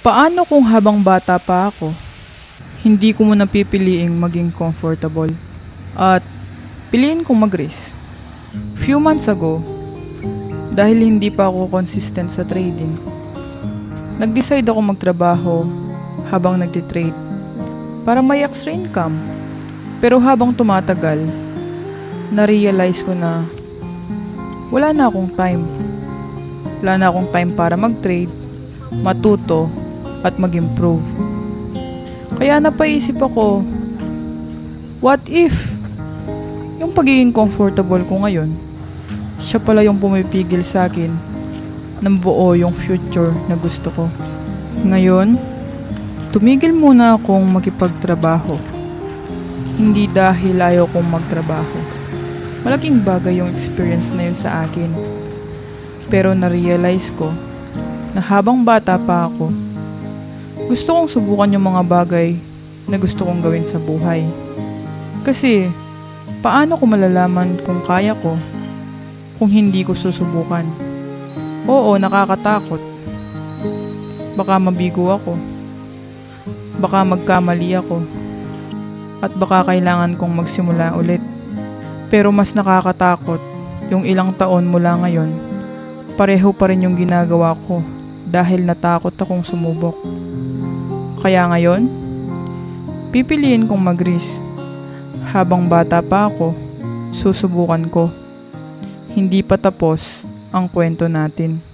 Paano kung habang bata pa ako, hindi ko muna pipiliing maging comfortable at piliin kong mag-risk? Few months ago, dahil hindi pa ako consistent sa trading, nag-decide ako magtrabaho habang nagtitrade para may extra income. Pero habang tumatagal, na-realize ko na wala na akong time. Wala na akong time para mag-trade, matuto, at mag-improve. Kaya napaisip ako, what if yung pagiging comfortable ko ngayon, siya pala yung pumipigil sa akin ng buo yung future na gusto ko. Ngayon, tumigil muna akong makipagtrabaho. Hindi dahil ayaw kong magtrabaho. Malaking bagay yung experience na yun sa akin. Pero na-realize ko na habang bata pa ako, gusto kong subukan yung mga bagay na gusto kong gawin sa buhay. Kasi, paano ko malalaman kung kaya ko kung hindi ko susubukan? Oo, nakakatakot. Baka mabigo ako. Baka magkamali ako. At baka kailangan kong magsimula ulit. Pero mas nakakatakot yung ilang taon mula ngayon, pareho pa rin yung ginagawa ko dahil natakot akong sumubok. Kaya ngayon, pipiliin kong mag-risk. Habang bata pa ako, susubukan ko. Hindi pa tapos ang kwento natin.